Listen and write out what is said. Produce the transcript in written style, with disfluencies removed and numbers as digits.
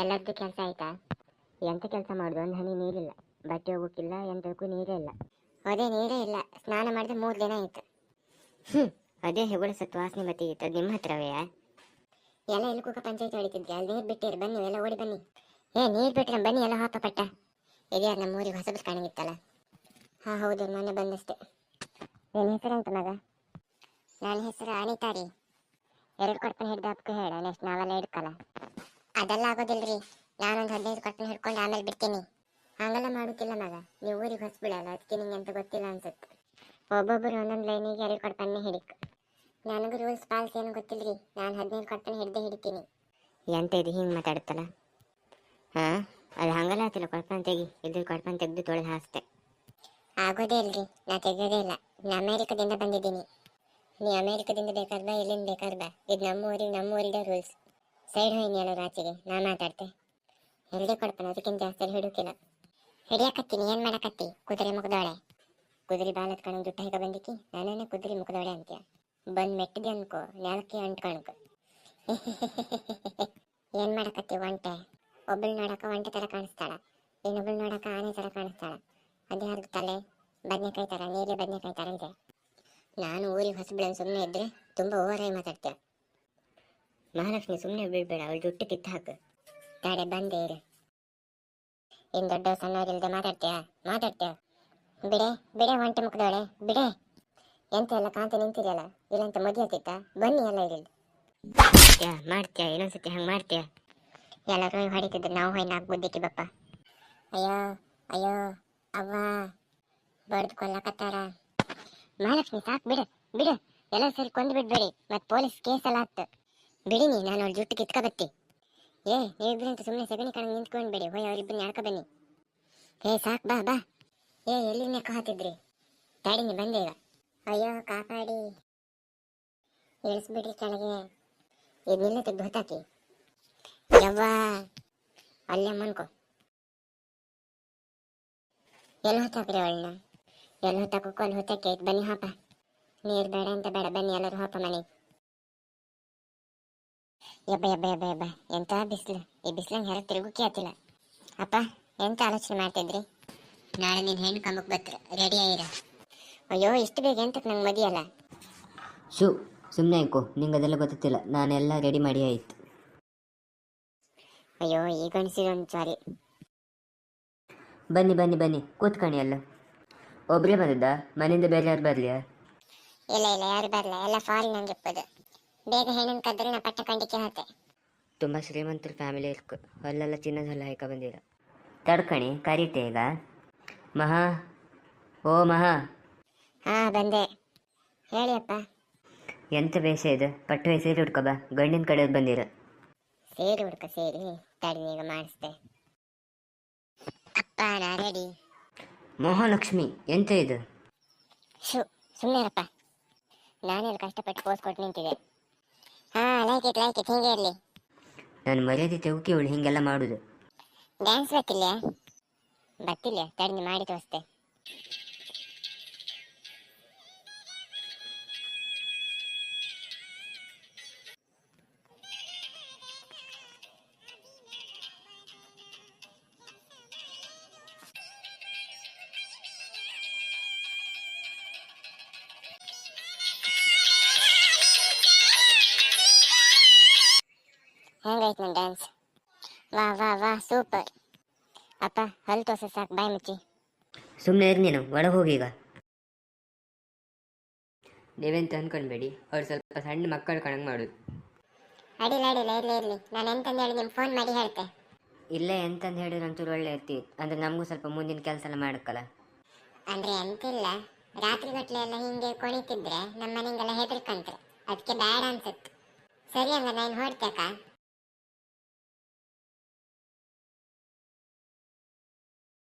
ಎಲ್ಲರದ್ದು ಕೆಲಸ ಆಯ್ತಾ? ಎಂತ ಕೆಲಸ ಮಾಡೋದು? ಒಂದು ಹನಿ ನೀರಿಲ್ಲ, ಬಟ್ಟೆ ಹೋಗೋಕ್ಕಿಲ್ಲ, ಎಂತಕ್ಕೂ ನೀರೇ ಇಲ್ಲ. ಅದೇ ನೀರೇ ಇಲ್ಲ, ಸ್ನಾನ ಮಾಡಿದ್ರೆ 3 ದಿನ ಆಯ್ತು. ಅದೇ ಹೆಗುಳ ಸತ್ತು ವಾಸನೆ ಬತ್ತಿಗಿತ್ತು, ಅದು ನಿಮ್ಮ ಹತ್ರವೇ? ಎಲ್ಲ ಎಲ್ಲಿ ಕೂಕ ಪಂಚಾಯತಿ ಹೊಡಿತಿದ್ರಿ, ಅಲ್ಲಿ ನೀರು ಬಿಟ್ಟಿರಿ, ಬನ್ನಿ ಎಲ್ಲ ಓಡಿ ಬನ್ನಿ. ನೀರು ಬಿಟ್ರೆ ಬನ್ನಿ ಎಲ್ಲ ಹಾಪ ಪಟ್ಟ. ಎಲ್ಲಿಯಾರು ನಮ್ಮ ಊರಿಗೆ ಹೊಸಬ್ರು ಕಾಣಂಗಿತ್ತಲ್ಲ. ಹಾಂ ಹೌದು, ಮೊನ್ನೆ ಬಂದಷ್ಟೇ. ಏನು ಹೆಸರಂತ ಮಗ? ನನ್ನ ಹೆಸರು ಅನಿತಾ ರೀ. 2 ಕೊಡ್ಪನ ಹಿಡ್ದು ಹಪ್ಕು ಹೇಳ, ನೆಕ್ಸ್ಟ್ ನಾವೆಲ್ಲ ಹಿಡ್ಕಲ್ಲ. ಅದೆಲ್ಲ ಆಗೋದಿಲ್ರಿ, ನಾನೊಂದು 15 ಕೊಡ್ಪನ ಹಿಡ್ಕೊಂಡು ಆಮೇಲೆ ಬಿಡ್ತೀನಿ. ಹಾಗೆಲ್ಲ ಮಾಡೋಕ್ಕಿಲ್ಲ ಮಗ, ನೀವು ಊರಿಗೆ ಹೊಸಬಿಡಲ್ಲ, ಅದಕ್ಕೆ ನಿಂಗೆ ಅಂತ ಗೊತ್ತಿಲ್ಲ ಅನ್ಸುತ್ತೆ. ಒಬ್ಬೊಬ್ಬರು ಒಂದೊಂದು ಲೈನಿಗೆ 2 ಕೊಡ್ಪನ್ನೇ ಹಿಡಿಕ್. ನನಗೂ ರೂಲ್ಸ್ ಪಾಲ್ಸ್ ಏನು ಗೊತ್ತಿಲ್ಲರಿ, ನಾನು 15 ಕೊಡ್ಪನ ಹಿಡ್ದೇ ಹಿಡಿತೀನಿ. ಎಂತ ಇದು ಹಿಂಗೆ ಮಾತಾಡುತ್ತಲ್ಲ? ಹಾಂ, ಅದು ಹಂಗಲ್ಲ ಆತಿಲ್ಲ, ಕೊಡ್ಪನ ತೆಗಿ. ಇದ್ರ ಕೊಡ್ಪನ ತೆಗೆದು ತೊಳೆದು ಹಾಸ್ತೆ. ಆಗೋದೇ ಇಲ್ರಿ, ನಾ ತೆಗೆಯೋದೇ ಇಲ್ಲ. ನಾನು ಅಮೇರಿಕದಿಂದ ಬಂದಿದ್ದೀನಿ. ನೀ ಅಮೇರಿಕದಿಂದ ಬೇಕಾದ್ ಬಾ, ಇಲ್ಲಿಂದ ಬೇಕಾದ್ ಬಾ. ಇದು ನಮ್ಮ ಊರಿದೆ ರೂಲ್ಸ್. ಸೈಡ್ ಹೋಯ್ನಿ ಎಲ್ಲರೂ ಆಚೆಗೆ, ನಾ ಮಾತಾಡ್ತೆ. ಎಲ್ಲೇ ಕೊಡ್ಪನ ಅದಕ್ಕಿಂತ ಜಾಸ್ತಿ ಹಿಡಿಯೋಕಿಲ್ಲ. ಹಿಡಿಯಕತ್ತೀನಿ, ಏನು ಮಾಡಕತ್ತಿ? ಕುದುರೆ ಮುಖದೋಳೆ. ಕುದುರೆ ಬಾಲತ್ ಕಣ ಜುಟ್ಟ ಹೇಗ ಬಂದಿಕ್ಕಿ, ನಾನೇನೆ ಕುದುರೆ ಮುಖದೋಳೆ ಅಂತೀಯ. ಬಂದು ಮೆಟ್ಟಿದೆ ಅನ್ಕೋ, ನೆಲಕ್ಕೆ ಅಂಟ್ಕಣಕ. ಏನು ಮಾಡಕತ್ತಿ ಒಂಟೆ? ಒಬ್ಬಳು ನೋಡಕ ಒಂಟೆ ಥರ ಕಾಣಿಸ್ತಾಳ, ಇನ್ನೊಬ್ಬಳು ನೋಡಕ ಆನೆ ಥರ ಕಾಣಿಸ್ತಾಳ. ಅದೇ ಯಾರ್ದು ತಲೆ? ಬದನೆಕಾಯಿ ಥರ, ನೀಲಿ ಬದನೆಕಾಯಿ ಥರ ಇದೆ. ನಾನು ಊರಿಗೆ ಹೊಸಬಿಡನ್ನು ಸುಮ್ಮನೆ ಇದ್ದರೆ ತುಂಬ ಓವರಾಗಿ ಮಾತಾಡ್ತೇವೆ. ಮಹಾಲಕ್ಷ್ಮಿ ಸುಮ್ಮನೆ ಬೀಳ್ಬೇಡ, ಅವಳು ಜುಟ್ಟು ಕಿತ್ತು ಹಾಕು. ತಾಡೆ ಬಂದೇ ಇರು. ಇನ್ನು ದೊಡ್ಡ ಸಣ್ಣವರಿಲ್ಲದೆ ಮಾತಾಡ್ತೇವ. ಬಿಡೆ ಒಂಟೆ ಮುಖದವಳೆ, ಬಿಡೆ. ಎಂತ ಎಲ್ಲ ಕಾಂತ ನಿಂತಿರಲ್ಲ, ಇಲ್ಲಂತ ಮದುವೆ ಆಗ್ತಿತ್ತ? ಬನ್ನಿ ಎಲ್ಲ ಇರಲಿ. ಮಾಡ್ತೀಯ ಇನ್ನೊಂದ್ಸತಿ ಹಂಗೆ ಮಾಡ್ತೀಯ? ಎಲ್ಲರೂ ಹೊಡಿತಿದ್ರು, ನಾವು ಹೋಯ್ 4 ಬುದ್ಧಿಕ್ಕಿ ಬಪ್ಪ. ಅಯ್ಯೋ ಅವ್ವ, ಬಡ್ದು ಕೊಲ್ಲಕತ್ತಾರ. ಮಹಾಲಕ್ಷ್ಮಿ ಸಾಕು, ಬಿಡು. ಎಲ್ಲ ಸರಿ ಕೊಂದು ಬಿಡ್ಬೇಡಿ, ಮತ್ತೆ ಪೊಲೀಸ್ ಕೇಸ್ ಎಲ್ಲ ಆತ್ತು. ಬಿಡಿನಿ, ನಾನು ಅವ್ಳ ಜುಟ್ಟು ಕಿತ್ಕೊಬತ್ತಿ. ನೀವಿಬ್ಬರಂತ ಸುಮ್ಮನೆ ಸಗಣಿ ಕಣ ನಿಂತ್ಕೊಂಡ್ಬೇಡಿ, ಹೋಯ್ ಅವ್ರಿಬ್ಬರನ್ನ ಎಳ್ಕೊ ಬನ್ನಿ. ಸಾಕು, ಬಾ. ಎಲ್ಲಿ ನೆಕ್ಕ ಹಾತಿದ್ರಿ? ತಾಡಿನಿ ಬಂದೆ ಈಗ. ಅಯ್ಯೋ ಕಾಪಾಡಿ, ಇಳಿಸ್ಬಿಡ್ರಿ ಕೆಳಗೆ. ಇದನ್ನೆಲ್ಲ ತೆಗ್ದು ಹೊತ್ತಾಕಿ. ಯವ್ವಾ, ಅಲ್ಲೇ ಮನ್ಕೋ. ಎಲ್ಲಿ ಹೊತ್ತಾಕ್ರಿ ಅವಳನ್ನ? ಎಲ್ಲಿ ಹೊತ್ತಾಕೋ ಅಲ್ಲಿ ಹೊತ್ತಾಕಿ. ಆಯ್ತು ಬನ್ನಿ ಹಾಪ. ನೀರು ಬೇಡ ಅಂತ ಬೇಡ, ಬನ್ನಿ ಎಲ್ಲರೂ ಹಾಪ ಮನೆಗೆ. ಯಬ್ಬ, ಎಂತ ಬಿಸಿಲು! ಈ ಬಿಸಿಲಂಗೆ ಹೊರಗೆ ತಿರುಗಕ್ಕೆ ಆತಿಲ್ಲ. ಅಪ್ಪ, ಎಂತ ಆಲೋಚನೆ ಮಾಡ್ತಿದ್ರಿ? ನಾಳೆ ನೀನು ಹೆಣ್ಣು ಕಂಬಕ್ಕೆ ಬತ್ರ, ರೆಡಿ ಆಗಿರ. ಅಯ್ಯೋ, ಇಷ್ಟು ಬೇಗ ಎಂತಕ್ಕೆ ನಂಗೆ ಮದಿಯಲ್ಲ? ಸುಮ್ಮನೆ ಆಯ್ಕೋ, ನಿಂಗೆ ಅದೆಲ್ಲ ಗೊತ್ತಿಲ್ಲ, ನಾನೆಲ್ಲ ರೆಡಿ ಮಾಡಿ ಆಯ್ತು. ಅಯ್ಯೋ, ಈಗ ಅನಿಸಿದೊಂದು ಸಾರಿ. ಬನ್ನಿ ಕೂತ್ಕಣಿ. ಎಲ್ಲ ಒಬ್ಬರೇ ಬಂದದ್ದ? ಮನೆಯಿಂದ ಬೇರೆ ಯಾರು ಬರಲಿಯಾ? ಇಲ್ಲ ಯಾರು ಬರಲ್ಲ, ಎಲ್ಲ ಫಾರಿನ್ ಹಂಗಿಪ್ಪದು. ಬೇಗ ಹೆಣ್ಣನ್ನು ಕದ್ರೆ ನಾ ಪಟ್ಟ ಕಂಡಿಕೆ ಹಾತೆ. ತುಂಬ ಶ್ರೀಮಂತರ ಫ್ಯಾಮಿಲಿ ಇರ್ಕು, ಅಲ್ಲೆಲ್ಲ ಚಿನ್ನದ ಹೊಲ ಹಾಯ್ಕ ಬಂದಿರ. ತಡ್ಕಣಿ, ಕರೀತೆ ಈಗ. ಮಹಾ. ಹಾಂ ಬಂದೆ, ಹೇಳಿ ಅಪ್ಪ. ಎಂತ ವೇಷ ಇದು? ಪಟ್ಟು ಸೇರಿ ಹುಡ್ಕ ಬಾ, ಗಂಡಿನ ಕಡೆಯವ್ರು ಬಂದಿರ. ಸೇರಿ ಹುಡ್ಕ ಸೇರಿ, ತಡಿ ಈಗ ಮಾಡಿಸ್ದೆ. ಅಪ್ಪ ನಾ ರೆಡಿ. ಮಹಾಲಕ್ಷ್ಮಿ, ಎಂತ ಇದು? ಸುಮ್ಮನೆರಪ್ಪ, ನಾನೆಲ್ಲ ಕಷ್ಟಪಟ್ಟು ಪೋಸ್ ಕೊಟ್ಟು ನಿಂತಿದೆ. ಹಾಂ, ಲೈಕ್ ಇಟ್ ಹಿಂಗೆ ಇರಲಿ. ನಾನು ಮರ್ಯಾದೆ ತೆಗುಕಿ ಅವಳು ಹಿಂಗೆಲ್ಲ ಮಾಡುದು. ಡ್ಯಾನ್ಸ್ ಬರ್ತಿಲ್ಲ, ತಡಿ ಮಾಡಿ ತೋರಿಸ್ತೆ. ಹೆಂಗಾಯ್ತು ನನ್ನ ಡ್ಯಾನ್ಸ್? ವಾ ಸೂಪರ್. ಅಪ್ಪ, ಹಲ್ಲು ತೋರ್ಸ ಸಾಕು, ಬಾಯಿ ಮುಚ್ಚಿ. ಸುಮ್ಮನೆ ಇರಿ ನೀನು, ಒಳಗೆ ಹೋಗಿ ಈಗ. ನೀವೆಂತ ಅನ್ಕೊಳ್ಬೇಡಿ, ಅವ್ರು ಸ್ವಲ್ಪ ಸಣ್ಣ ಮಕ್ಕಳು ಕಣಂಗೆ ಮಾಡೋದು. ಅಡಿಲ್ಲ ಇರಲಿ. ನಾನು ಎಂತಂದು ಹೇಳಿ ನಿಮ್ಗೆ ಫೋನ್ ಮಾಡಿ ಹೇಳ್ತೆ. ಇಲ್ಲೇ ಎಂತಂದು ಹೇಳಿದ್ರೆ ಒಂಚೂರು ಒಳ್ಳೆ ಇರ್ತೀವಿ, ಅಂದರೆ ನಮಗೂ ಸ್ವಲ್ಪ ಮುಂದಿನ ಕೆಲಸ ಎಲ್ಲ ಮಾಡಕ್ಕಲ್ಲ. ಅಂದರೆ ಎಂತಿಲ್ಲ, ರಾತ್ರಿ ಗಟ್ಲೆ ಎಲ್ಲ ಹಿಂಗೆ ಕುಣಿತಿದ್ರೆ ನಮ್ಮ ಮನೆಗೆಲ್ಲ ಹೆದರ್ಕಂತ್ರೆ, ಅದಕ್ಕೆ ಬೇಡ ಅನ್ಸುತ್ತೆ. ಸರಿ ಹಂಗ ನಾನು ಹೊಡ್ತೇಕ.